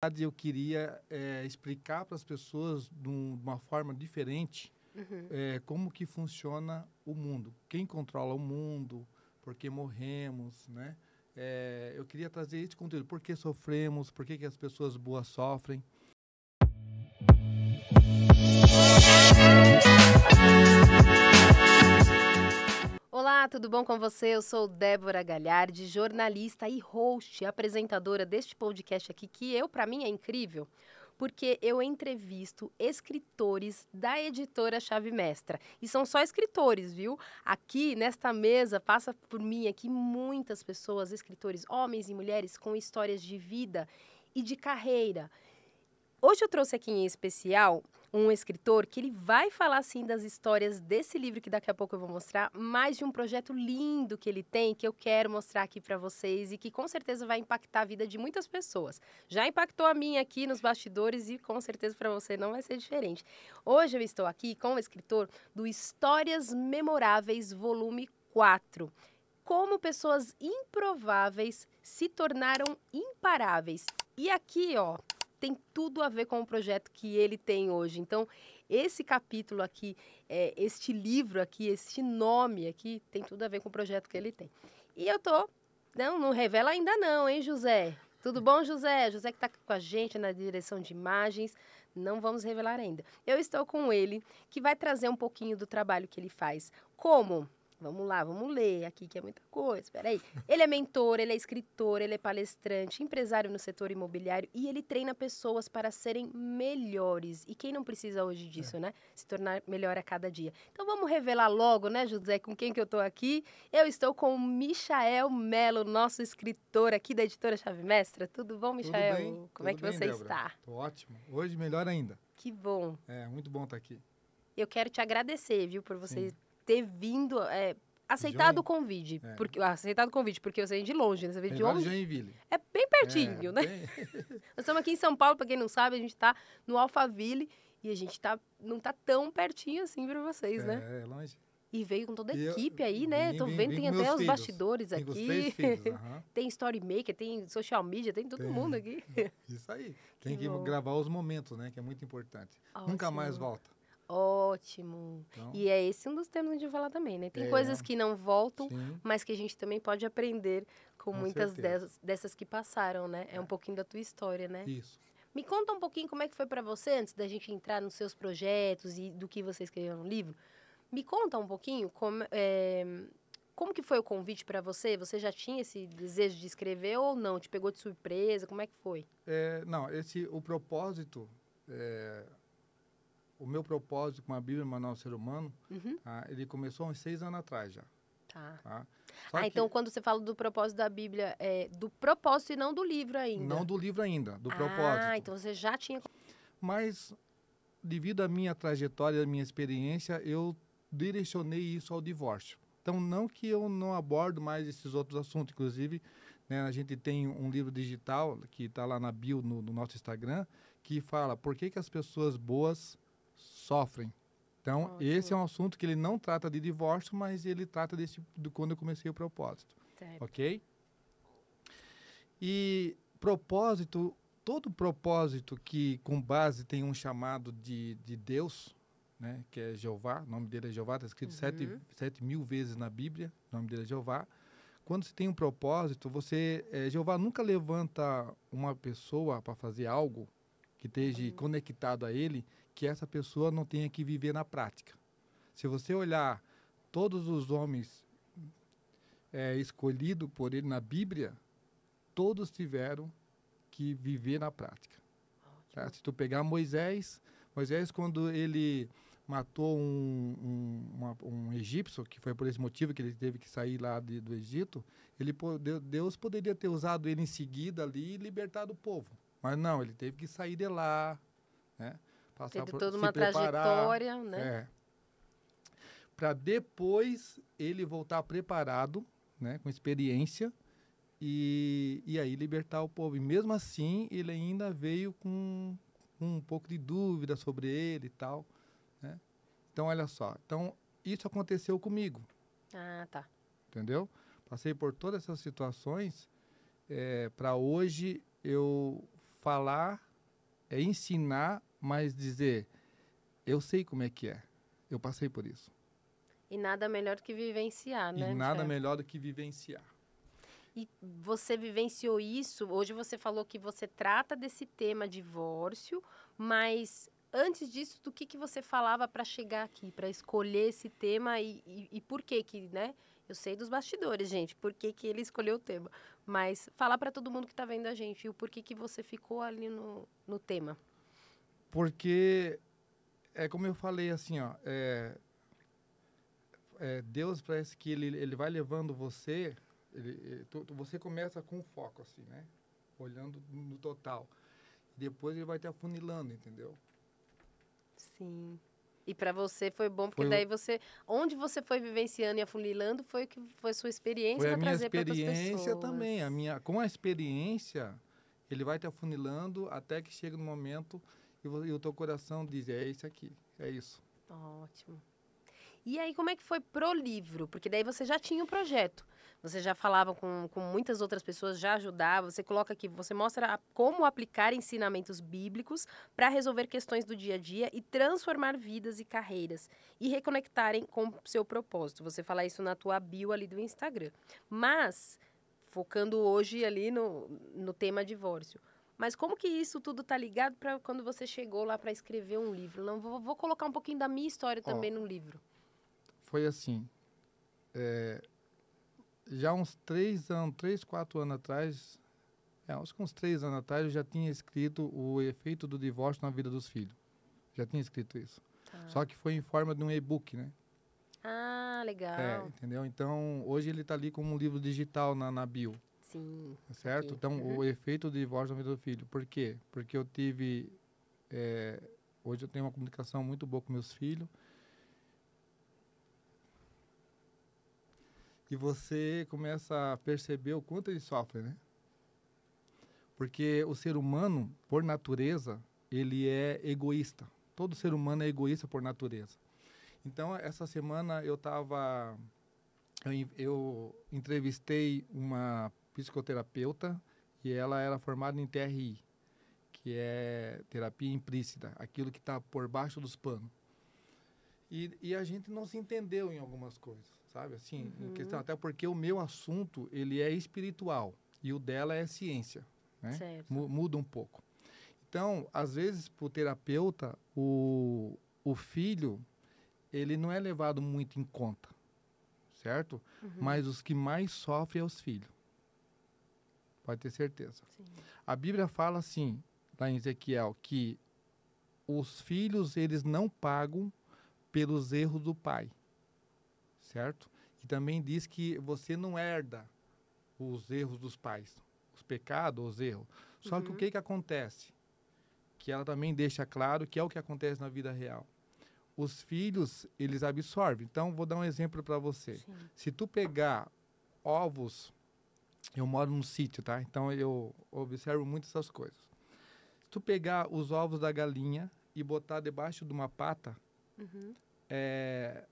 Eu queria explicar para as pessoas de uma forma diferente como que funciona o mundo, quem controla o mundo, por que morremos, né? Eu queria trazer esse conteúdo, por que sofremos, por que as pessoas boas sofrem. Olá, tudo bom com você? Eu sou Débora Galhardi, jornalista e host, apresentadora deste podcast aqui, que para mim é incrível, porque eu entrevisto escritores da editora Chave Mestra. E são só escritores, viu? Aqui, nesta mesa, passa por mim aqui muitas pessoas, escritores, homens e mulheres, com histórias de vida e de carreira. Hoje eu trouxe aqui em especial um escritor que ele vai falar, assim, das histórias desse livro que daqui a pouco eu vou mostrar, mais de um projeto lindo que ele tem, que eu quero mostrar aqui para vocês e que com certeza vai impactar a vida de muitas pessoas. Já impactou a minha aqui nos bastidores e com certeza para você não vai ser diferente. Hoje eu estou aqui com o escritor do Histórias Memoráveis, volume 4. Como pessoas improváveis se tornaram imparáveis. E aqui, ó, tem tudo a ver com o projeto que ele tem hoje. Então, esse capítulo aqui, este livro aqui, este nome aqui, tem tudo a ver com o projeto que ele tem. E eu tô... Não revela ainda não, hein, José? Tudo bom, José? José que está com a gente na direção de imagens. Não vamos revelar ainda. Eu estou com ele, que vai trazer um pouquinho do trabalho que ele faz. Como? Vamos lá, vamos ler aqui, que é muita coisa. Espera aí. Ele é mentor, ele é escritor, ele é palestrante, empresário no setor imobiliário e ele treina pessoas para serem melhores. E quem não precisa hoje disso, né? Se tornar melhor a cada dia. Então vamos revelar logo, né, José, com quem que eu estou aqui? Eu estou com o Michael Melo, nosso escritor aqui da editora Chave Mestra. Tudo bom, Michael? Tudo bem? Como é que você está? Tô ótimo. Hoje melhor ainda. Que bom. Muito bom estar aqui. Eu quero te agradecer, viu, por você... Sim. ter vindo, aceitado o convite. Aceitado o convite, porque você vem de longe, né? Você vem de onde? Joinville. É bem pertinho, né? Nós estamos aqui em São Paulo, para quem não sabe, a gente está no Alphaville e a gente não tá tão pertinho assim para vocês, né? É longe. E veio com toda a equipe aí, né? Tô vendo, tem até os bastidores aqui. Com os 3 filhos, Tem story maker, tem social media, tem todo mundo aqui. Isso aí. Tem que gravar os momentos, né? Que é muito importante. Ótimo. Nunca mais volta. Ótimo. Então, e é esse um dos temas que a gente vai falar também, né? Tem coisas que não voltam, mas que a gente também pode aprender com muitas dessas que passaram, né? É um pouquinho da tua história, né? Isso. Me conta um pouquinho como é que foi para você, antes da gente entrar nos seus projetos e do que você escreveu no livro. Me conta um pouquinho como que foi o convite para você? Você já tinha esse desejo de escrever ou não? Te pegou de surpresa? Como é que foi? O propósito... O meu propósito com a Bíblia Manual do Ser Humano, ele começou há uns 6 anos atrás já. Tá? Então quando você fala do propósito da Bíblia, é do propósito e não do livro ainda? Não do livro ainda, do propósito. Então você já tinha... Mas, devido à minha trajetória, à minha experiência, eu direcionei isso ao divórcio. Então, não que eu não abordo mais esses outros assuntos. Inclusive, né, a gente tem um livro digital, que está lá na bio, no nosso Instagram, que fala por que as pessoas boas sofrem. Então, ótimo. Esse é um assunto que ele não trata de divórcio, mas ele trata de quando eu comecei o propósito. Certo. Ok? E propósito, todo propósito que com base tem um chamado de Deus, né, que é Jeová, o nome dele é Jeová, está escrito 7.000 vezes na Bíblia, o nome dele é Jeová. Quando você tem um propósito, Jeová nunca levanta uma pessoa para fazer algo que esteja conectado a ele, que essa pessoa não tenha que viver na prática. Se você olhar todos os homens escolhidos por ele na Bíblia, todos tiveram que viver na prática. Tá? Se tu pegar Moisés, quando ele matou um egípcio, que foi por esse motivo que ele teve que sair lá do Egito, Deus poderia ter usado ele em seguida ali e libertado o povo. Mas não, ele teve que sair de lá, né? Teve toda uma trajetória, né? Para depois ele voltar preparado, né, com experiência, e aí libertar o povo. E mesmo assim, ele ainda veio com um pouco de dúvida sobre ele e tal, né? Então, olha só. Então, isso aconteceu comigo. Tá. Entendeu? Passei por todas essas situações. Para hoje, eu falar, é ensinar, mas dizer, eu sei como é que é. Eu passei por isso. E nada melhor do que vivenciar, né, E nada Michel? melhor do que vivenciar. E você vivenciou isso? Hoje você falou que você trata desse tema divórcio, mas antes disso, do que você falava para chegar aqui, para escolher esse tema e por que, né? Eu sei dos bastidores, gente, por que ele escolheu o tema. Mas falar para todo mundo que está vendo a gente e o porquê que você ficou ali no tema. Porque, é como eu falei assim, ó, Deus parece que ele vai levando você, você começa com foco, assim, né? Olhando no total. Depois ele vai te afunilando, entendeu? Sim. E para você foi bom, porque Foi, daí onde você foi vivenciando e afunilando, foi sua experiência foi a para minha trazer para outras experiência pessoas. também. Com a experiência, ele vai te afunilando até que chega no momento e o teu coração diz, é isso aqui, é isso. Ótimo. E aí, como é que foi pro livro? Porque daí você já tinha um projeto. Você já falava com muitas outras pessoas, já ajudava. Você coloca aqui, você mostra como aplicar ensinamentos bíblicos para resolver questões do dia a dia e transformar vidas e carreiras. E reconectarem com o seu propósito. Você fala isso na tua bio ali do Instagram. Mas, focando hoje ali no tema divórcio. Mas como que isso tudo tá ligado para quando você chegou lá para escrever um livro? Não, vou colocar um pouquinho da minha história também no livro. Foi assim, já uns 4 anos atrás, acho que uns 3 anos atrás, eu já tinha escrito o efeito do divórcio na vida dos filhos. Já tinha escrito isso. Só que foi em forma de um e-book, né? Ah, legal. Entendeu? Então, hoje ele está ali como um livro digital na bio. Sim. Certo? Okay. Então, o efeito do divórcio na vida do filho. Por quê? Porque eu tive... hoje eu tenho uma comunicação muito boa com meus filhos. E você começa a perceber o quanto ele sofre, né? Porque o ser humano, por natureza, ele é egoísta. Todo ser humano é egoísta por natureza. Então, essa semana eu entrevistei uma psicoterapeuta e ela era formada em TRI, que é terapia implícita, aquilo que está por baixo dos panos. E a gente não se entendeu em algumas coisas, sabe? Assim, em questão, até porque o meu assunto, ele é espiritual e o dela é ciência, né? Certo. Muda um pouco. Então, às vezes, para o terapeuta, o filho, ele não é levado muito em conta, certo? Mas os que mais sofrem é os filhos. Pode ter certeza. Sim. A Bíblia fala assim, lá em Ezequiel, que os filhos, eles não pagam pelos erros do pai, certo? E também diz que você não herda os erros dos pais, os pecados, os erros. Só que o que acontece? Que ela também deixa claro que é o que acontece na vida real. Os filhos, eles absorvem. Então, vou dar um exemplo para você. Sim. Se tu pegar ovos, eu moro num sítio, tá? Então, eu observo muito essas coisas. Se tu pegar os ovos da galinha e botar debaixo de uma pata,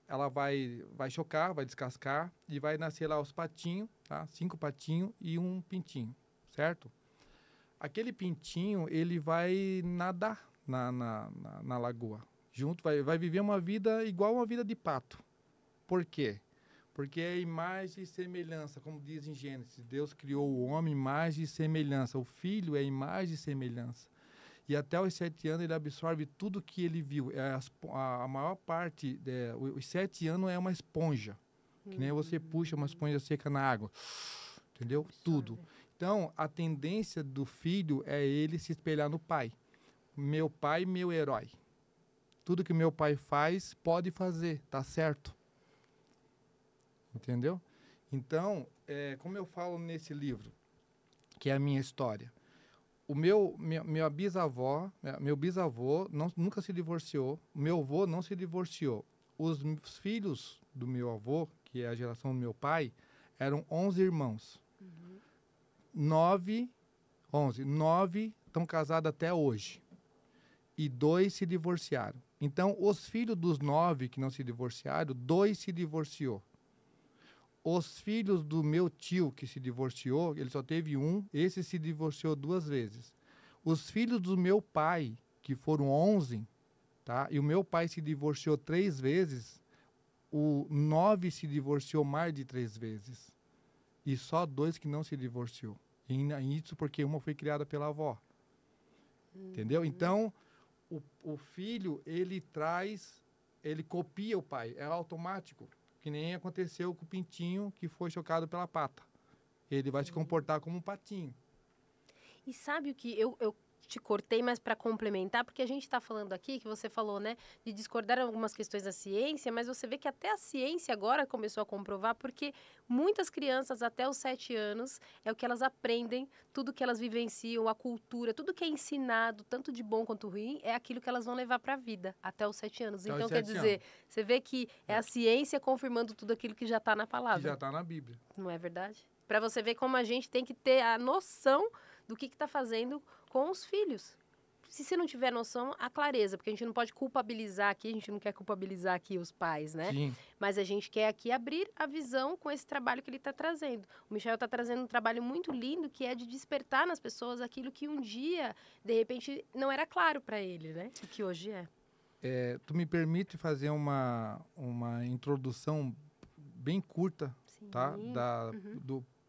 ela vai chocar, vai descascar e vai nascer lá os patinhos, tá? 5 patinhos e um pintinho, certo? Aquele pintinho, ele vai nadar na lagoa. Junto, vai viver uma vida igual uma vida de pato. Por quê? Porque é imagem e semelhança, como diz em Gênesis. Deus criou o homem imagem e semelhança. O filho é imagem e semelhança. E até os 7 anos ele absorve tudo que ele viu. A maior parte, os 7 anos é uma esponja. Que nem você puxa uma esponja seca na água. Entendeu? Absorve. Tudo. Então, a tendência do filho é ele se espelhar no pai. Meu pai, meu herói. Tudo que meu pai faz, pode fazer, tá certo. Entendeu? Então, como eu falo nesse livro, que é a minha história, meu bisavô nunca se divorciou, meu avô não se divorciou. Os filhos do meu avô, que é a geração do meu pai, eram 11 irmãos. 9 estão casados até hoje. E 2 se divorciaram. Então, os filhos dos 9 que não se divorciaram, 2 se divorciou. Os filhos do meu tio que se divorciou, ele só teve um, esse se divorciou 2 vezes. Os filhos do meu pai, que foram 11, tá? E o meu pai se divorciou 3 vezes, o 9 se divorciou mais de 3 vezes. E só 2 que não se divorciou. E isso porque uma foi criada pela avó. Entendeu? Então, o filho, ele copia o pai. É automático. Que nem aconteceu com o pintinho que foi chocado pela pata. Ele vai se comportar como um patinho. E sabe o que eu te cortei, mas para complementar, porque a gente está falando aqui, que você falou, né, de discordar em algumas questões da ciência, mas você vê que até a ciência agora começou a comprovar, porque muitas crianças até os 7 anos é o que elas aprendem, tudo que elas vivenciam, a cultura, tudo que é ensinado, tanto de bom quanto ruim, é aquilo que elas vão levar para a vida, até os 7 anos. Até os Então, 7 quer dizer, anos. você vê que é a ciência confirmando tudo aquilo que já está na palavra. Que já está na Bíblia. Não é verdade? Para você ver como a gente tem que ter a noção do que está fazendo com os filhos. Se você não tiver noção, a clareza, porque a gente não pode culpabilizar aqui, a gente não quer culpabilizar aqui os pais, né? Sim. Mas a gente quer aqui abrir a visão com esse trabalho que ele está trazendo. O Michel está trazendo um trabalho muito lindo, que é de despertar nas pessoas aquilo que um dia, de repente, não era claro para ele, né? E que hoje é. Tu me permite fazer uma introdução bem curta, Sim. tá?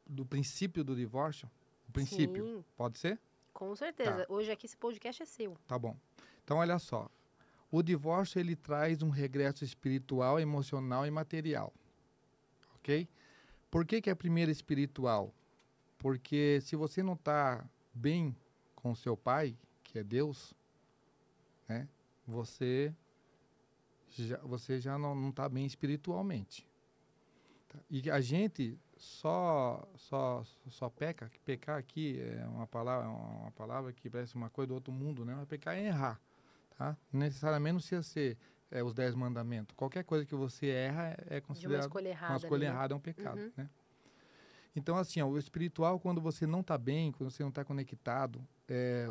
Do princípio do divórcio? O princípio. Sim. Pode ser? Com certeza. Tá. Hoje aqui esse podcast é seu. Tá bom. Então, olha só. O divórcio, ele traz um regresso espiritual, emocional e material. Ok? Por que é primeiro espiritual? Porque se você não está bem com o seu pai, que é Deus, né? Você já não está bem espiritualmente. Tá? E a gente só peca, que pecar aqui é uma palavra que parece uma coisa do outro mundo, né? Mas pecar é errar, tá? Não necessariamente não precisa ser os 10 mandamentos. Qualquer coisa que você erra é considerado uma escolha errada, é um pecado, né? Então, assim, o espiritual, quando você não está bem, quando você não está conectado,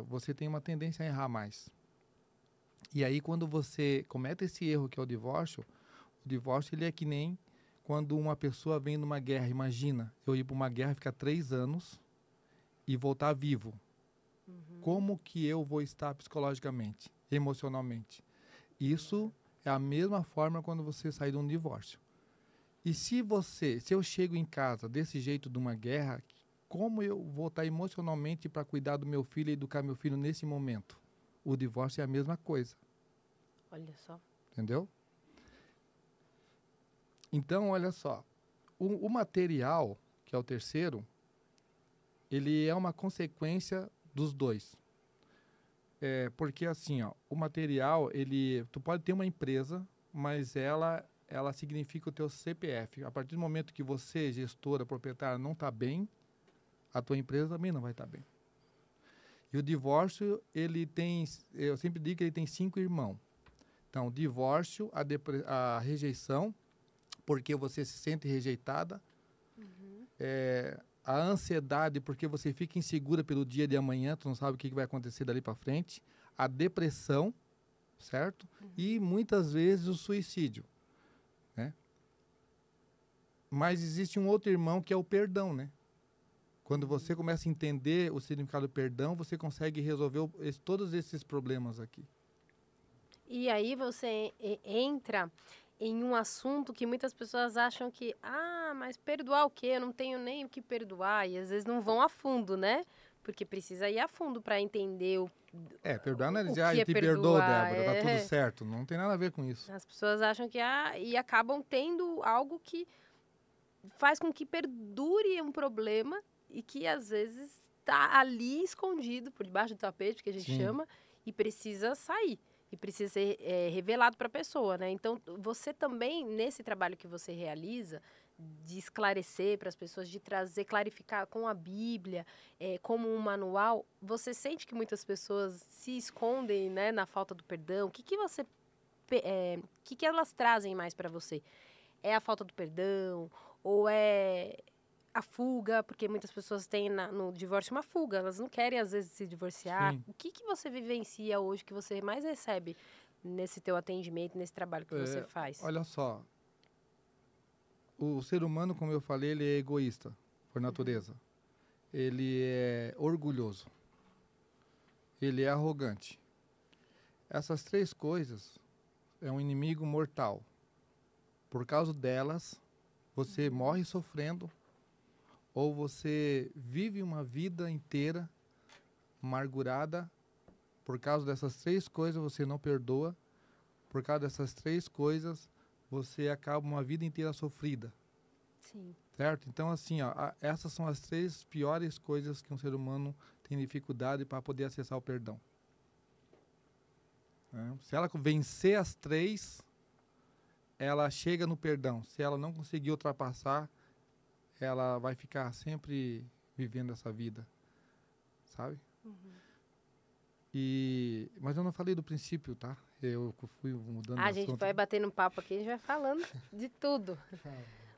você tem uma tendência a errar mais. E aí, quando você comete esse erro que é o divórcio ele é que nem quando uma pessoa vem numa guerra. Imagina, eu ir para uma guerra, ficar 3 anos e voltar vivo. Como que eu vou estar psicologicamente, emocionalmente? Isso é a mesma forma quando você sai de um divórcio. E se eu chego em casa desse jeito de uma guerra, como eu vou estar emocionalmente para cuidar do meu filho e educar meu filho nesse momento? O divórcio é a mesma coisa. Olha só. Entendeu? Então, olha só. O material, que é o terceiro, ele é uma consequência dos dois. Porque assim, ó, o material, tu pode ter uma empresa, mas ela significa o teu CPF. A partir do momento que você, gestora, proprietária, não está bem, a tua empresa também não vai estar bem. E o divórcio, eu sempre digo que ele tem 5 irmãos. Então, o divórcio, a rejeição, porque você se sente rejeitada, a ansiedade, porque você fica insegura pelo dia de amanhã, tu não sabe o que vai acontecer dali para frente, a depressão, certo? E muitas vezes o suicídio, né? Mas existe um outro irmão que é o perdão, né? Quando você começa a entender o significado do perdão, você consegue resolver todos esses problemas aqui. E aí você entra em um assunto que muitas pessoas acham que, mas perdoar o quê? Eu não tenho nem o que perdoar. E às vezes não vão a fundo, né? Porque precisa ir a fundo para entender perdoar não é dizer, eu te perdoo, Débora, tá tudo certo. Não tem nada a ver com isso. As pessoas acham que, e acabam tendo algo que faz com que perdure um problema e que às vezes está ali escondido, por debaixo do tapete, que a gente chama, e precisa sair. E precisa ser revelado para a pessoa, né? Então, você também, nesse trabalho que você realiza, de esclarecer para as pessoas, de trazer, clarificar com a Bíblia, como um manual, você sente que muitas pessoas se escondem, né, na falta do perdão? O que elas trazem mais para você? É a falta do perdão? Ou é a fuga? Porque muitas pessoas têm no divórcio uma fuga, elas não querem às vezes se divorciar. Sim. O que você vivencia hoje, que você mais recebe nesse teu atendimento, nesse trabalho que você faz? Olha só, o ser humano, como eu falei, ele é egoísta, por natureza. Ele é orgulhoso. ele é arrogante. Essas 3 coisas é um inimigo mortal. Por causa delas, você morre sofrendo ou você vive uma vida inteira amargurada. Por causa dessas 3 coisas, você não perdoa. Por causa dessas 3 coisas, você acaba uma vida inteira sofrida. Sim. Certo? Então, assim, ó, essas são as 3 piores coisas que um ser humano tem dificuldade para poder acessar o perdão. Se ela vencer as 3, ela chega no perdão. Se ela não conseguir ultrapassar, ela vai ficar sempre vivendo essa vida. Sabe? Mas eu não falei do princípio, tá? Eu fui mudando de A gente assunto. vai batendo papo aqui, a gente vai falando de tudo.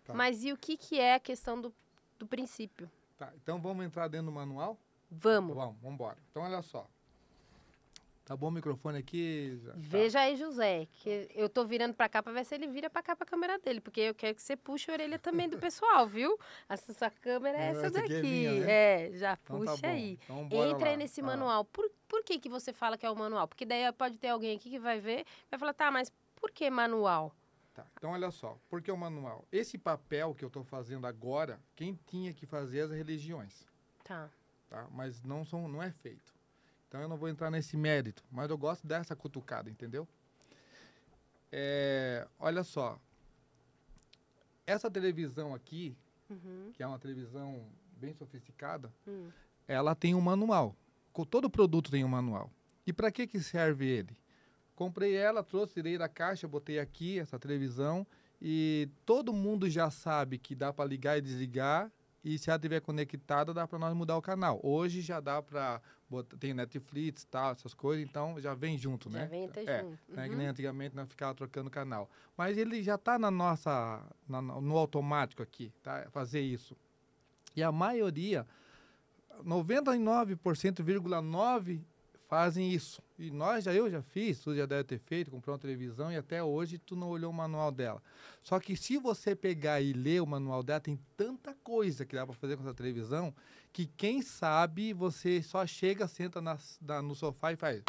Tá. Mas e o que é a questão do princípio? Tá, então vamos entrar dentro do manual? Vamos. Vamos embora. Então, olha só. Tá bom o microfone aqui? Veja aí, José, que eu tô virando pra cá pra ver se ele vira pra cá pra câmera dele, porque eu quero que você puxe a orelha também do pessoal, viu? Essa sua câmera é essa Essa aqui daqui. é minha, né? Já Então puxa tá bom. aí. Então, bora Entra lá. aí nesse manual. Por que você fala que é o manual? Porque daí pode ter alguém aqui que vai ver, vai falar, tá, mas por que manual? Tá, então olha só, por que o manual? Esse papel que eu estou fazendo agora, quem tinha que fazer as religiões, Tá. Mas não é feito. Então eu não vou entrar nesse mérito, mas eu gosto dessa cutucada, entendeu? Olha só, essa televisão aqui, que é uma televisão bem sofisticada, ela tem um manual. Todo produto tem um manual. E para que serve ele? Comprei ela, trouxe, tirei da caixa, botei aqui essa televisão e todo mundo já sabe que dá para ligar e desligar e se ela estiver conectada dá para nós mudar o canal. Hoje já dá para tem Netflix, tal, essas coisas, então já vem junto, né? Já vem até junto. Não é que nem antigamente nós ficava trocando canal. Mas ele já está no automático aqui, tá? Fazer isso. E a maioria, 99,9% fazem isso. E eu já fiz, tu já deve ter feito, comprou uma televisão e até hoje tu não olhou o manual dela. Só que se você pegar e ler o manual dela, tem tanta coisa que dá para fazer com essa televisão, que quem sabe você só chega, senta no sofá e faz.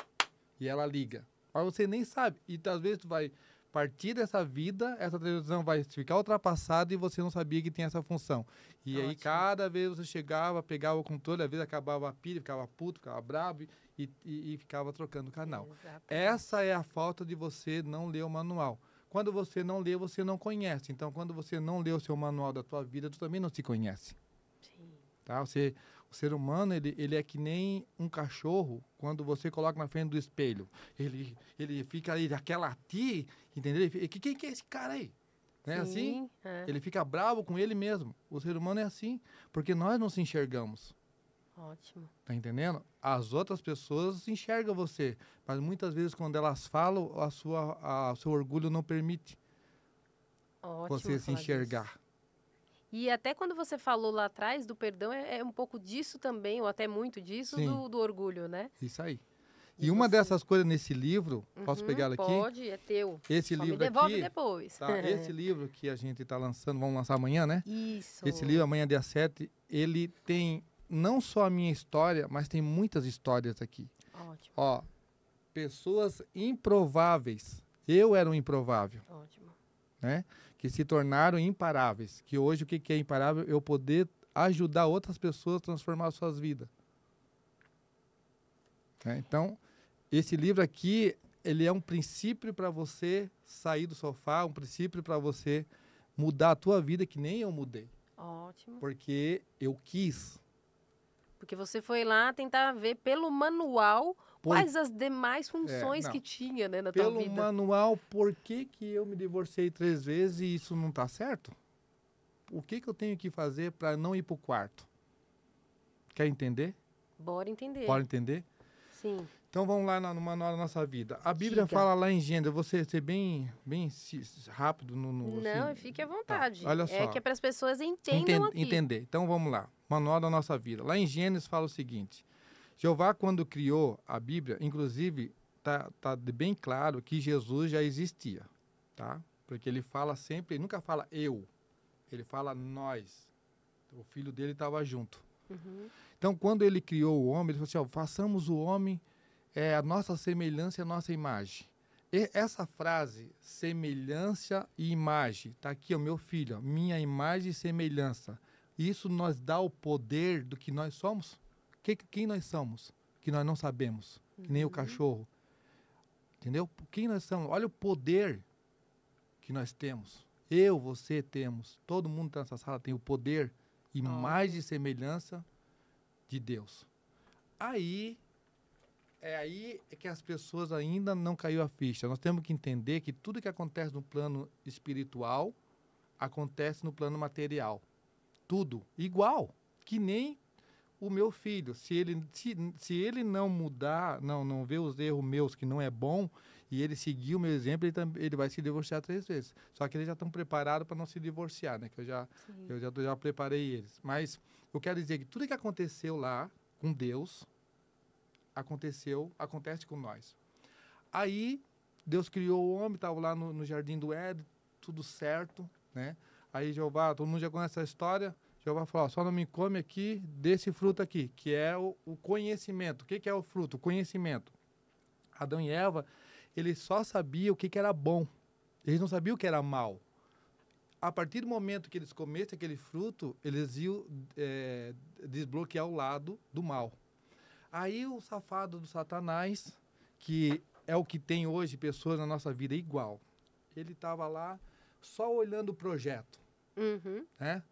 E ela liga. Mas você nem sabe. E às vezes tu vai partir dessa vida, essa televisão vai ficar ultrapassada e você não sabia que tinha essa função. E aí cada vez você chegava, pegava o controle, às vezes acabava a pilha, ficava puto, ficava bravo e ficava trocando o canal. Exatamente. Essa é a falta de você não ler o manual. Quando você não lê, você não conhece. Então, quando você não lê o seu manual da tua vida, tu também não se conhece. Sim. Tá? O ser humano, ele é que nem um cachorro, quando você coloca na frente do espelho. Ele fica ali, aquela ti, entendeu? Quem que é esse cara aí? Não é assim? Ele fica bravo com ele mesmo. O ser humano é assim, porque nós não se enxergamos. Ótimo. Tá entendendo? As outras pessoas enxergam você, mas muitas vezes quando elas falam, o seu orgulho não permite você se enxergar. Disso. E até quando você falou lá atrás do perdão, é um pouco disso também, ou até muito disso, do orgulho, né? Isso aí. E uma dessas coisas nesse livro, posso pegar ela aqui? Pode, é teu. Esse Só livro me devolve aqui, depois. Tá, esse livro que a gente está lançando, vamos lançar amanhã, né? Isso. Esse livro, amanhã dia 7, ele tem não só a minha história, mas tem muitas histórias aqui. Ótimo. Ó, pessoas improváveis. Eu era um improvável. Ótimo. Né? Que se tornaram imparáveis. Que hoje o que é imparável? Eu poder ajudar outras pessoas a transformar suas vidas. Então, esse livro aqui, ele é um princípio para você sair do sofá, um princípio para você mudar a tua vida, que nem eu mudei. Ótimo. Porque eu quis. Porque você foi lá tentar ver pelo manual quais as demais funções que tinha, né, na tua vida. Pelo manual, por que eu me divorciei 3 vezes e isso não está certo? O que eu tenho que fazer para não ir para o quarto? Quer entender? Bora entender. Bora entender? Sim. Então vamos lá no manual da nossa vida. A Bíblia fala lá em Gênesis, você ser bem rápido no não, assim, fique à vontade. Tá, olha só. É que é para as pessoas entendam aqui. Entender. Então vamos lá. Manual da nossa vida. Lá em Gênesis fala o seguinte: Jeová, quando criou a Bíblia, inclusive tá bem claro que Jesus já existia, tá? Porque ele fala sempre, ele nunca fala eu, ele fala nós. O filho dele estava junto. Então, quando ele criou o homem, ele falou assim: façamos o homem é a nossa semelhança e a nossa imagem. E essa frase, semelhança e imagem, está aqui, ó, meu filho, ó, minha imagem e semelhança. Isso nos dá o poder do que nós somos. Quem nós somos? Que nós não sabemos, que nem o cachorro. Entendeu? Quem nós somos? Olha o poder que nós temos. Eu, você temos. Todo mundo que está nessa sala tem o poder, imagem e semelhança de Deus. Aí é que as pessoas ainda não caiu a ficha. Nós temos que entender que tudo que acontece no plano espiritual acontece no plano material. Tudo igual, que nem o meu filho. Se ele não mudar, não ver os erros meus, que não é bom, e ele seguir o meu exemplo, ele vai se divorciar 3 vezes. Só que eles já estão preparados para não se divorciar, né? Que eu já preparei eles. Mas eu quero dizer que tudo que aconteceu lá com Deus acontece com nós. Aí Deus criou o homem, estava lá no jardim do Éden, tudo certo, né? Aí Jeová, todo mundo já conhece essa história. Jeová falou, só não me come aqui desse fruto aqui, que é o conhecimento. O que é o fruto? O conhecimento. Adão e Eva, eles só sabiam o que era bom. Eles não sabiam o que era mal. A partir do momento que eles comessem aquele fruto, eles iam desbloquear o lado do mal. Aí o safado do Satanás, que é o que tem hoje pessoas na nossa vida igual, ele estava lá só olhando o projeto. Né?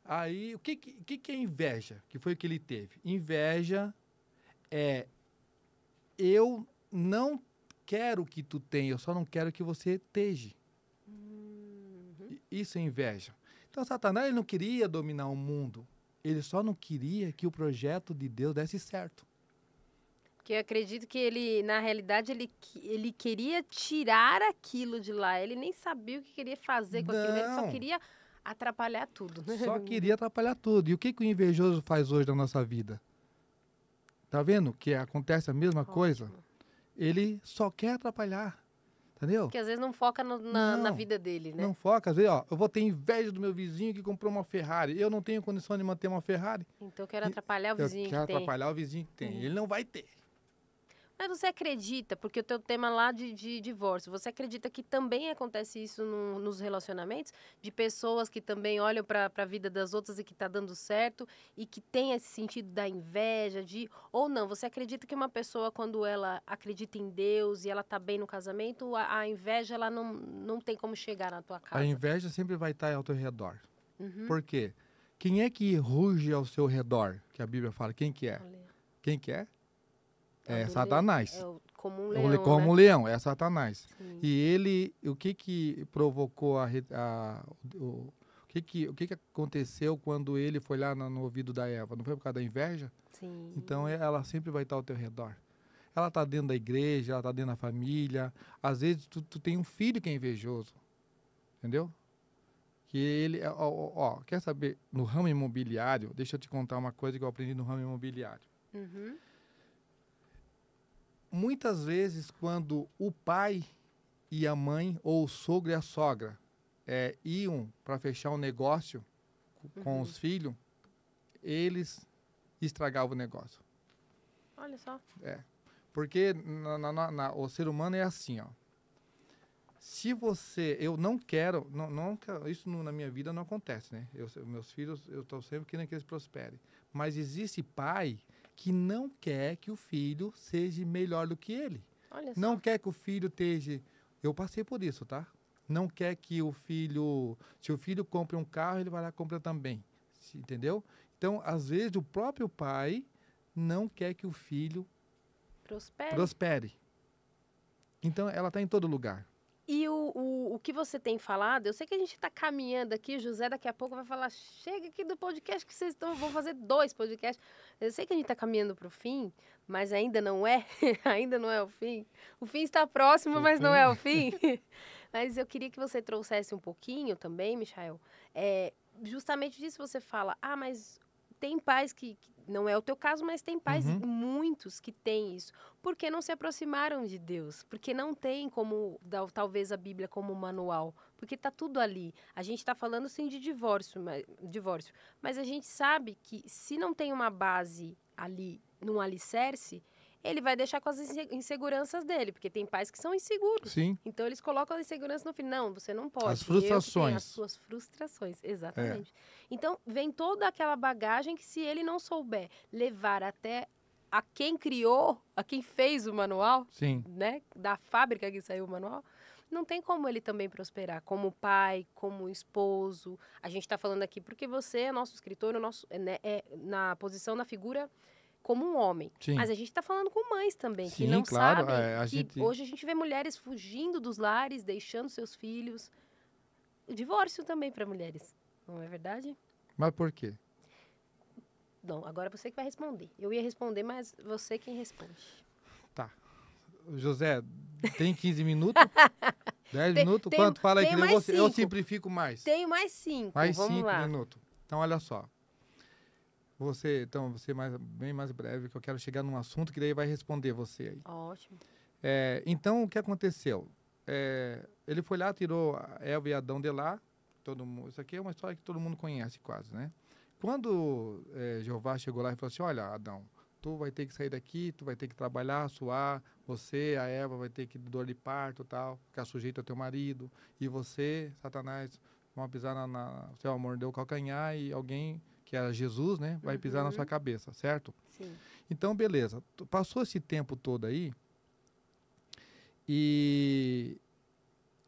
Aí, o que é inveja? Que foi o que ele teve? Inveja é, eu não quero que tu tenha, eu só não quero que você esteja. Isso é inveja. Então, Satanás ele não queria dominar o mundo, ele só não queria que o projeto de Deus desse certo. Porque eu acredito que ele, na realidade, ele queria tirar aquilo de lá. Ele nem sabia o que queria fazer com aquilo. Ele só queria atrapalhar tudo. Só queria atrapalhar tudo. E o que o invejoso faz hoje na nossa vida? Tá vendo que acontece a mesma coisa? Ele só quer atrapalhar. Entendeu? Porque às vezes não foca na vida dele, né? Não foca. Às vezes, ó, eu vou ter inveja do meu vizinho que comprou uma Ferrari. Eu não tenho condição de manter uma Ferrari. Então eu quero atrapalhar o vizinho que tem. Eu quero atrapalhar o vizinho que tem. Ele não vai ter. Mas você acredita, porque o teu tema lá de divórcio, você acredita que também acontece isso nos relacionamentos? De pessoas que também olham para a vida das outras e que está dando certo e que tem esse sentido da inveja, ou não? Você acredita que uma pessoa, quando ela acredita em Deus e ela está bem no casamento, a inveja ela não tem como chegar na tua casa? A inveja sempre vai estar ao teu redor. Por quê? Quem é que ruge ao seu redor? Que a Bíblia fala. Quem que é? Quem que é? É Satanás. Como um leão, como um leão, é Satanás. Sim. E ele, o que provocou o que aconteceu quando ele foi lá no ouvido da Eva? Não foi por causa da inveja? Sim. Então ela sempre vai estar ao teu redor. Ela está dentro da igreja, ela está dentro da família. Às vezes tu tem um filho que é invejoso. Entendeu? Que ele, quer saber, no ramo imobiliário, deixa eu te contar uma coisa que eu aprendi no ramo imobiliário. Muitas vezes, quando o pai e a mãe, ou o sogro e a sogra, iam para fechar um negócio com os filhos, eles estragavam o negócio. Olha só. Porque o ser humano é assim, ó. Se você... Eu não quero... isso na minha vida não acontece, né? Meus filhos, eu estou sempre querendo que eles prosperem. Mas existe pai que não quer que o filho seja melhor do que ele. Olha só. Não quer que o filho esteja... Eu passei por isso, tá? Não quer que o filho... Se o filho compra um carro, ele vai lá e compra também. Entendeu? Então, às vezes, o próprio pai não quer que o filho prospere. Então, ela está em todo lugar. E o que você tem falado, eu sei que a gente está caminhando aqui, o José daqui a pouco vai falar, chega aqui do podcast que vocês vão fazer 2 podcasts. Eu sei que a gente está caminhando para o fim, mas ainda não é, ainda não é o fim. O fim está próximo, mas não é o fim. Mas eu queria que você trouxesse um pouquinho também, Michael, justamente disso você fala, mas tem pais que não é o teu caso, mas tem pais, muitos que têm isso. Porque não se aproximaram de Deus. Porque não tem como, talvez, a Bíblia como manual. Porque está tudo ali. A gente está falando, sim, de divórcio. Mas a gente sabe que se não tem uma base ali, num alicerce, ele vai deixar com as inseguranças dele, porque tem pais que são inseguros. Sim. Então, eles colocam a insegurança no filho. Não, você não pode. As frustrações. As suas frustrações, exatamente. Então, vem toda aquela bagagem que, se ele não souber levar até a quem criou, a quem fez o manual, Sim. né, da fábrica que saiu o manual, não tem como ele também prosperar como pai, como esposo. A gente está falando aqui porque você é nosso escritor, na posição, na figura como um homem. Sim. Mas a gente está falando com mães também, Sim, que não claro, sabem que hoje a gente vê mulheres fugindo dos lares, deixando seus filhos. O divórcio também para mulheres, não é verdade? Mas por quê? Não, agora você que vai responder. Eu ia responder, mas você quem responde. Tá. José, tem 15 minutos? 10 minutos? Quanto? Fala aí, que eu simplifico mais. Tenho mais 5, mais vamos 5 lá. minutos. Então, olha só. Você bem mais breve, que eu quero chegar num assunto que daí vai responder você aí. Ótimo. Então, o que aconteceu? Ele foi lá, tirou Eva e Adão de lá. Isso aqui é uma história que todo mundo conhece quase, né? Quando Jeová chegou lá e falou assim, olha, Adão, tu vai ter que sair daqui, tu vai ter que trabalhar, suar, você, a Eva, vai ter que dor de parto, tal, ficar sujeito ao teu marido, e você, Satanás, vão pisar o seu amor deu o calcanhar, e alguém, que era Jesus, né, vai pisar na sua cabeça, certo? Sim. Então, beleza. Passou esse tempo todo aí, e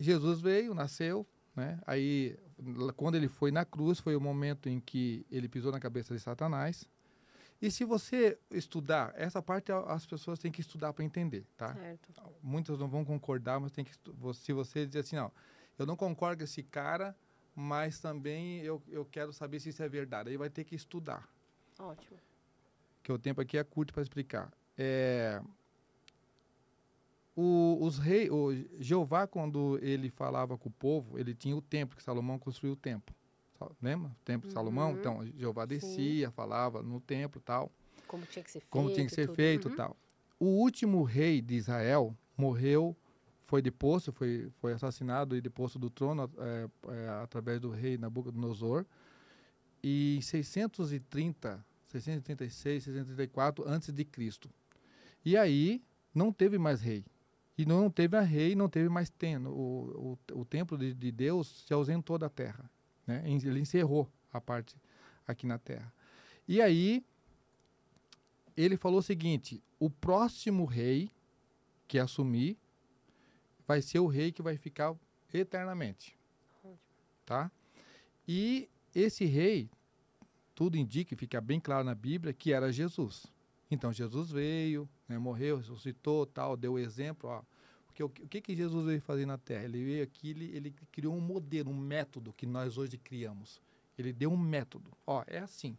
Jesus veio, nasceu, né, aí, quando ele foi na cruz, foi o momento em que ele pisou na cabeça de Satanás. E se você estudar, essa parte as pessoas têm que estudar para entender, tá? Certo. Muitas não vão concordar, mas tem que se você dizer assim, não, eu não concordo com esse cara, mas também eu quero saber se isso é verdade. Aí vai ter que estudar. Ótimo. Que o tempo aqui é curto para explicar. O Jeová, quando ele falava com o povo, ele tinha o templo, que Salomão construiu o templo. Lembra? O templo de Salomão? Então, Jeová descia, falava no templo e tal. Como tinha que ser feito. Como tinha que ser feito e tal. O último rei de Israel morreu, foi deposto, foi assassinado e deposto do trono através do rei Nabucodonosor. E em 636, 634 a.C. E aí, não teve mais rei. E não teve rei, não teve mais templo. O templo de Deus se ausentou da terra. Né? Ele encerrou a parte aqui na terra. E aí, ele falou o seguinte, o próximo rei que assumir vai ser o rei que vai ficar eternamente. Tá? E esse rei, tudo indica, fica bem claro na Bíblia, que era Jesus. Então, Jesus veio, né, morreu, ressuscitou, tal, deu o exemplo, ó. Porque o que Jesus veio fazer na Terra? Ele veio aqui, ele criou um modelo, um método que nós hoje criamos. Ele deu um método. Ó, é assim,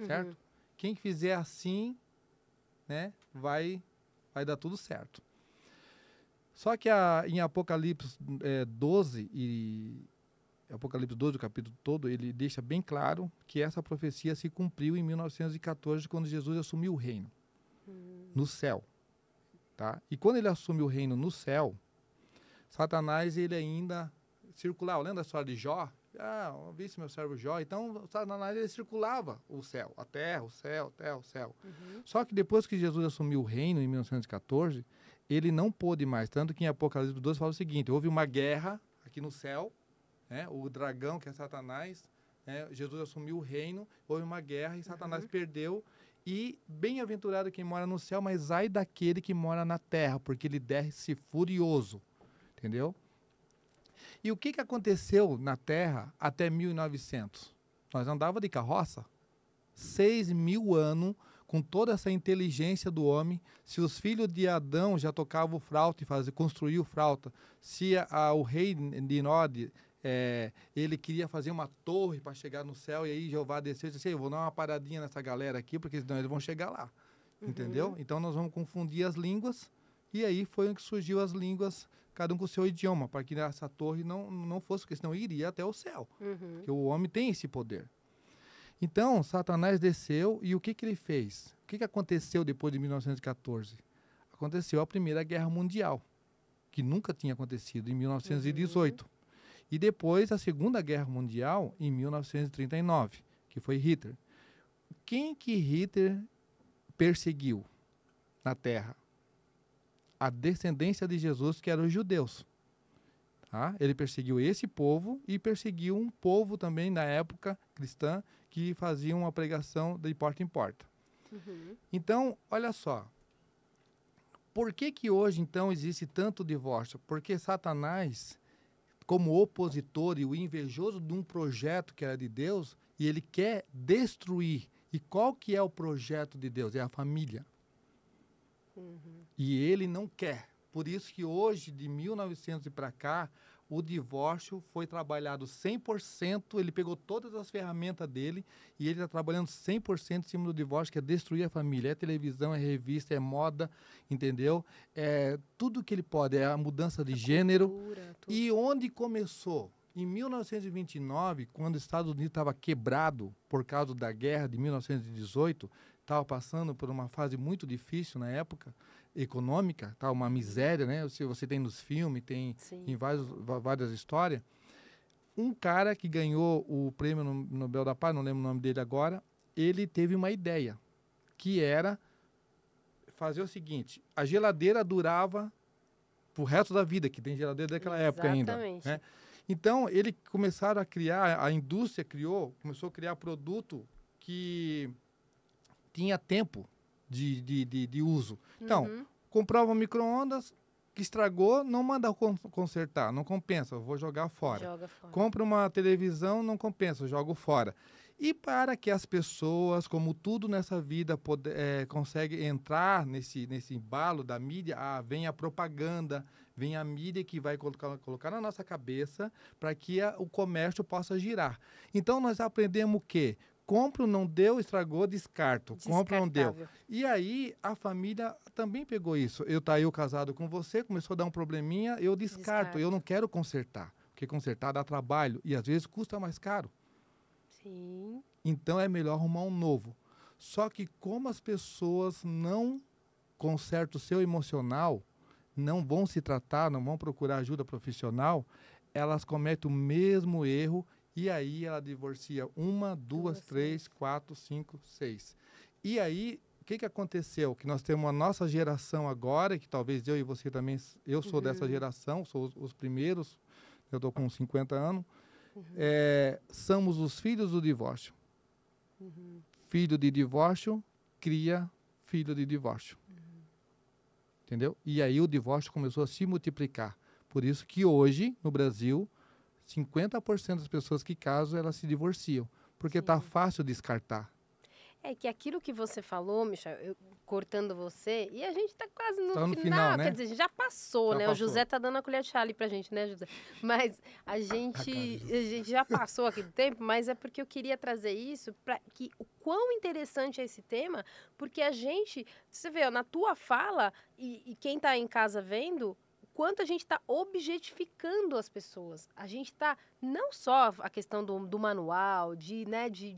certo? Quem fizer assim, né, vai dar tudo certo. Só que em Apocalipse 12, Apocalipse 12, o capítulo todo, ele deixa bem claro que essa profecia se cumpriu em 1914, quando Jesus assumiu o reino no céu. Tá? E quando ele assume o reino no céu, Satanás, ele ainda circulava. Lembra a história de Jó? Visse meu servo Jó. Então, Satanás, ele circulava o céu, a terra, o céu, o céu. Só que depois que Jesus assumiu o reino, em 1914, ele não pôde mais. Tanto que em Apocalipse 12 fala o seguinte, houve uma guerra aqui no céu, né? O dragão, que é Satanás, né? Jesus assumiu o reino, houve uma guerra e Satanás perdeu. E bem-aventurado quem mora no céu, mas ai daquele que mora na terra, porque ele desce furioso, entendeu? E o que aconteceu na terra até 1900? Nós andávamos de carroça, 6.000 anos, com toda essa inteligência do homem. Se os filhos de Adão já tocavam flauta e construíam flauta, se o rei Nimrod, ele queria fazer uma torre para chegar no céu, e aí Jeová desceu e disse, eu vou dar uma paradinha nessa galera aqui, porque senão eles vão chegar lá, entendeu? Então nós vamos confundir as línguas, e aí foi onde surgiu as línguas, cada um com o seu idioma, para que essa torre não fosse, porque senão iria até o céu, porque o homem tem esse poder. Então, Satanás desceu, e o que ele fez? O que aconteceu depois de 1914? Aconteceu a Primeira Guerra Mundial, que nunca tinha acontecido, em 1918. E depois a Segunda Guerra Mundial, em 1939, que foi Hitler. Quem que Hitler perseguiu na terra? A descendência de Jesus, que eram os judeus. Tá? Ele perseguiu esse povo e perseguiu um povo também, na época cristã, que fazia uma pregação de porta em porta. Então, olha só. Por que hoje, então, existe tanto divórcio? Porque Satanás, como opositor e o invejoso de um projeto que era de Deus, e ele quer destruir. E qual que é o projeto de Deus? É a família. E ele não quer. Por isso que hoje, de 1900 e para cá, o divórcio foi trabalhado 100%, ele pegou todas as ferramentas dele e ele está trabalhando 100% em cima do divórcio, que é destruir a família. É televisão, é revista, é moda, entendeu? É tudo que ele pode, é a mudança de gênero. Cultura, e onde começou? Em 1929, quando os Estados Unidos estava quebrado por causa da guerra de 1918, estava passando por uma fase muito difícil na época, econômica, tá, uma miséria, né? Você tem nos filmes, tem em várias histórias. Um cara que ganhou o prêmio Nobel da Paz, não lembro o nome dele agora, ele teve uma ideia, que era fazer o seguinte: a geladeira durava pro resto da vida, que tem geladeira daquela época ainda. Né? Então, ele começaram a criar, a indústria começou a criar produto que tinha tempo de uso. Então, comprava um micro-ondas, que estragou, não manda consertar, não compensa, vou jogar fora. Joga fora. Compra uma televisão, não compensa, jogo fora. E para que as pessoas, como tudo nessa vida, conseguem entrar nesse embalo da mídia, vem a propaganda, vem a mídia que vai colocar na nossa cabeça para que o comércio possa girar. Então, nós aprendemos o quê? Compro, não deu, estragou, descarto. Compro, não deu. E aí, a família também pegou isso. Eu casado com você, começou a dar um probleminha, eu descarto. Eu não quero consertar, porque consertar dá trabalho e, às vezes, custa mais caro. Sim. Então, é melhor arrumar um novo. Só que como as pessoas não consertam o seu emocional, não vão se tratar, não vão procurar ajuda profissional, elas cometem o mesmo erro. E aí ela divorcia 1, 2, 3, 4, 5, 6. E aí, o que aconteceu? Que nós temos a nossa geração agora, que talvez eu e você também, eu sou dessa geração, sou os primeiros, eu estou com 50 anos, somos os filhos do divórcio. Filho de divórcio cria filho de divórcio. Entendeu? E aí o divórcio começou a se multiplicar. Por isso que hoje, no Brasil, 50% das pessoas que casam, elas se divorciam. Porque está fácil descartar. É que aquilo que você falou, Michel, cortando você, e a gente está quase no final, né? Quer dizer, a gente já passou, né? O José está dando a colher de chá ali pra gente, né, José? Mas a gente já passou aqui do tempo, mas é porque eu queria trazer isso para que o quão interessante é esse tema, porque a gente, você vê, na tua fala, e quem está em casa vendo, quanto a gente está objetificando as pessoas. A gente está, não só a questão do manual, de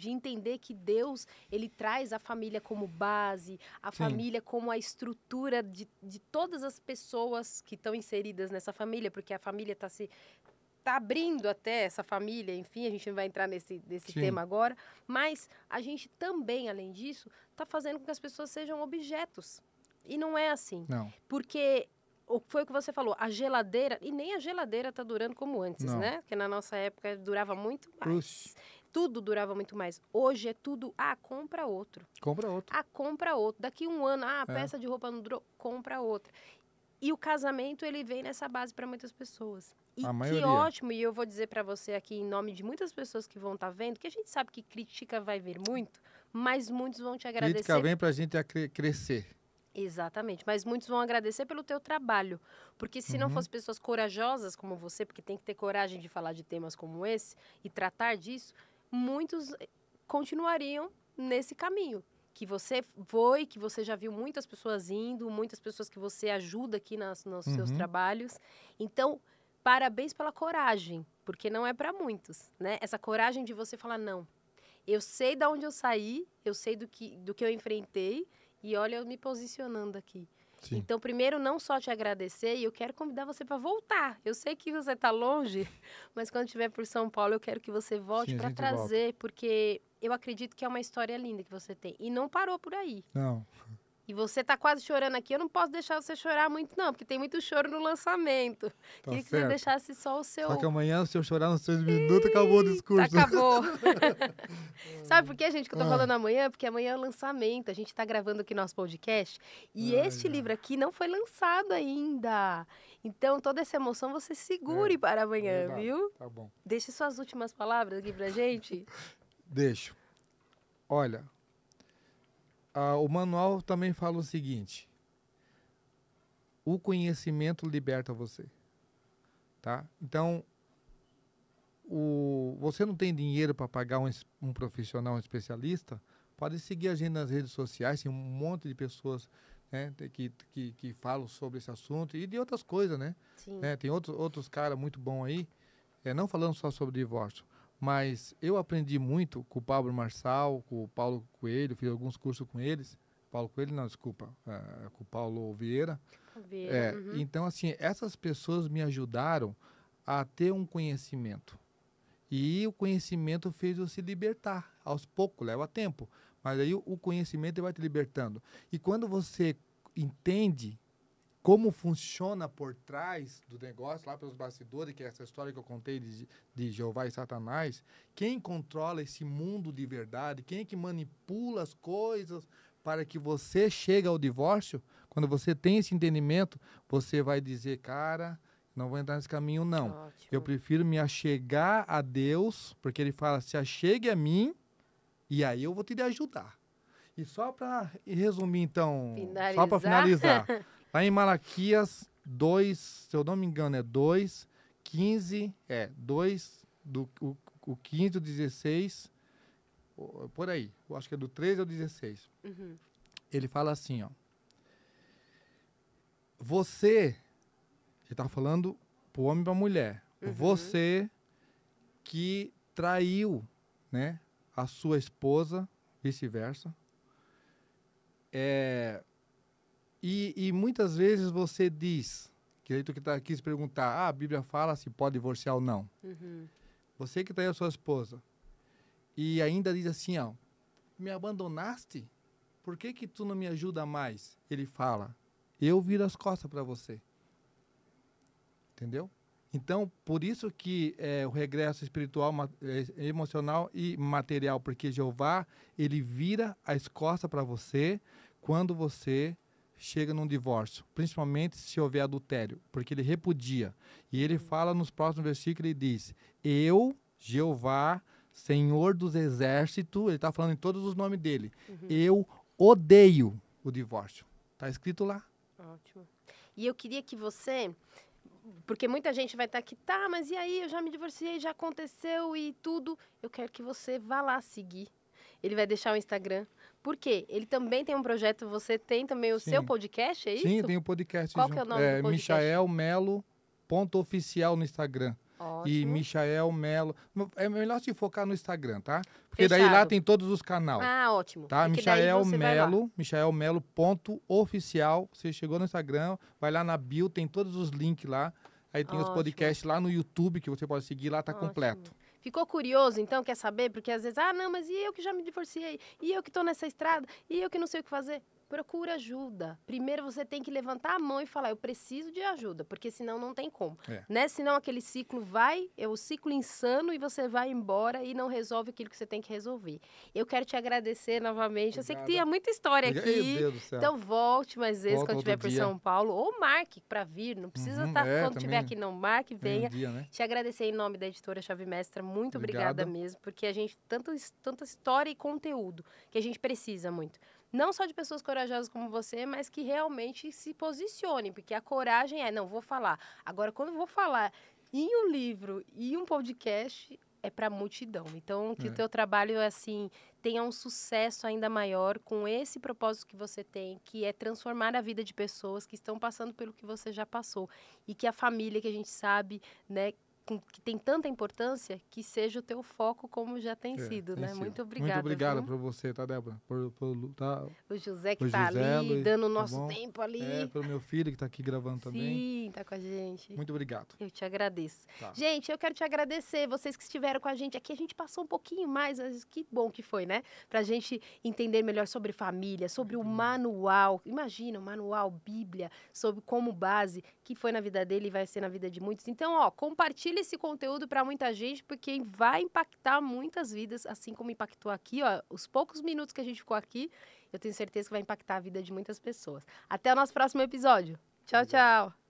entender que Deus, ele traz a família como base, a família como a estrutura de todas as pessoas que estão inseridas nessa família, porque a família está abrindo até essa família, enfim, a gente não vai entrar nesse tema agora, mas a gente também, além disso, está fazendo com que as pessoas sejam objetos. E não é assim. Não. Porque foi o que você falou, a geladeira, e nem a geladeira está durando como antes, né? Porque na nossa época durava muito mais. Tudo durava muito mais. Hoje é tudo, compra outro. Compra outro. Compra outro. Daqui um ano, a peça de roupa não durou, compra outra. E o casamento, ele vem nessa base para muitas pessoas. E a que maioria. ótimo, e eu vou dizer para você aqui, em nome de muitas pessoas que vão estar vendo, que a gente sabe que crítica vai vir muito, mas muitos vão te agradecer. Crítica vem para a gente crescer. Exatamente, mas muitos vão agradecer pelo teu trabalho, porque se não fossem pessoas corajosas como você, porque tem que ter coragem de falar de temas como esse e tratar disso, muitos continuariam nesse caminho, que você foi, que você já viu muitas pessoas indo, muitas pessoas que você ajuda aqui nos seus trabalhos. Então, parabéns pela coragem, porque não é para muitos, né? Essa coragem de você falar, não, eu sei de onde eu saí, eu sei do que eu enfrentei, e olha, eu me posicionando aqui. Sim. Então, primeiro, não só te agradecer, e eu quero convidar você para voltar. Eu sei que você está longe, mas quando estiver por São Paulo, eu quero que você volte para trazer, porque eu acredito que é uma história linda que você tem. E não parou por aí. Não. E você tá quase chorando aqui, eu não posso deixar você chorar muito não, porque tem muito choro no lançamento. Tá Queria que você certo. deixasse só o seu... Só que amanhã, se eu chorar nos 3 minutos, acabou o discurso. Acabou. Sabe por que, gente, que eu tô falando amanhã? Porque amanhã é o lançamento. A gente tá gravando aqui nosso podcast. E este livro aqui não foi lançado ainda. Então, toda essa emoção você segure para amanhã, Verdade. viu? Tá bom. Deixe suas últimas palavras aqui pra gente. Deixo. Olha, o manual também fala o seguinte: o conhecimento liberta você, tá? Então, você não tem dinheiro para pagar um profissional, um especialista, pode seguir a gente nas redes sociais, tem um monte de pessoas, né, que falam sobre esse assunto e de outras coisas, né? Sim. Tem outros caras muito bons aí, não falando só sobre divórcio, mas eu aprendi muito com o Pablo Marçal, com o Paulo Coelho, fiz alguns cursos com eles. Paulo Coelho, não, desculpa, com o Paulo Vieira. Então, assim, essas pessoas me ajudaram a ter um conhecimento. E o conhecimento fez eu se libertar. Aos poucos, leva tempo. Mas aí o conhecimento vai te libertando. E quando você entende como funciona por trás do negócio, lá pelos bastidores, que é essa história que eu contei de Jeová e Satanás, quem controla esse mundo de verdade, quem é que manipula as coisas para que você chegue ao divórcio, quando você tem esse entendimento, você vai dizer, cara, não vou entrar nesse caminho, não. Ótimo. Eu prefiro me achegar a Deus, porque ele fala, se achegue a mim, e aí eu vou te ajudar. E só para resumir, então, só para finalizar, lá em Malaquias 2, se eu não me engano, é 2, 15, 2, o 15, o 16, por aí, eu acho que é do 13 ao 16. Ele fala assim, ó, você, ele está falando para o homem e para a mulher, você que traiu, né, a sua esposa, vice-versa, e muitas vezes você diz, que aí tu que quis perguntar, a Bíblia fala se pode divorciar ou não. Você que traiu a sua esposa, e ainda diz assim, ó, me abandonaste? Por que tu não me ajuda mais? Ele fala, eu viro as costas para você. Entendeu? Então, por isso que o regresso espiritual, emocional e material, porque Jeová, ele vira as costas para você quando você chega num divórcio, principalmente se houver adultério, porque ele repudia. E ele fala nos próximos versículos, ele diz, eu, Jeová, Senhor dos Exércitos, ele está falando em todos os nomes dele, eu odeio o divórcio. Está escrito lá. Ótimo. E eu queria que você... Porque muita gente vai estar aqui, tá, mas e aí, eu já me divorciei, já aconteceu e tudo. Eu quero que você vá lá seguir. Ele vai deixar o Instagram. Por quê? Ele também tem um projeto, você tem também o seu podcast, é isso? Sim, tem um podcast. Qual que é o nome do podcast? Michael Melo.oficial no Instagram. Ótimo. E Michael Melo. É melhor se focar no Instagram, tá? Porque Fechado. daí lá tem todos os canais. Ah, ótimo. Tá? Porque Michael Melo.oficial. Você chegou no Instagram, vai lá na bio, tem todos os links lá. Aí tem os podcasts lá no YouTube que você pode seguir, lá tá completo. Ficou curioso, então, quer saber? Porque às vezes, não, mas e eu que já me divorciei? E eu que tô nessa estrada? E eu que não sei o que fazer? Procura ajuda. Primeiro você tem que levantar a mão e falar, eu preciso de ajuda, porque senão não tem como. Né? Senão aquele ciclo é o ciclo insano e você vai embora e não resolve aquilo que você tem que resolver. Eu quero te agradecer novamente. Obrigada. Eu sei que tinha muita história aqui. Deus do céu. Então volte mais vezes quando estiver por São Paulo. Ou marque para vir. Não precisa estar quando estiver aqui, não. Marque, venha. Né? Te agradecer em nome da editora Chave Mestra. Muito obrigada mesmo, porque a gente tanta história e conteúdo que a gente precisa muito. Não só de pessoas corajosas como você, mas que realmente se posicionem, porque a coragem não, vou falar. Agora, quando eu vou falar em um livro e um podcast, é para a multidão. Então, que o teu trabalho, assim, tenha um sucesso ainda maior com esse propósito que você tem, que é transformar a vida de pessoas que estão passando pelo que você já passou. E que a família, que a gente sabe, né, que tem tanta importância, que seja o teu foco como já tem sido, tem né? sido. Muito obrigada. Muito obrigado para você, tá, Débora? O José que o tá José, ali, Luiz, dando o tá nosso bom? tempo ali. Pelo meu filho que tá aqui gravando também. Sim, tá com a gente. Muito obrigado. Eu te agradeço. Tá. Gente, eu quero te agradecer, vocês que estiveram com a gente aqui. A gente passou um pouquinho mais, mas que bom que foi, né? Pra gente entender melhor sobre família, sobre o manual. Imagina, o manual, Bíblia, sobre como base, que foi na vida dele e vai ser na vida de muitos. Então, ó, compartilha esse conteúdo pra muita gente, porque vai impactar muitas vidas, assim como impactou aqui, ó. Os poucos minutos que a gente ficou aqui, eu tenho certeza que vai impactar a vida de muitas pessoas. Até o nosso próximo episódio. Tchau, tchau.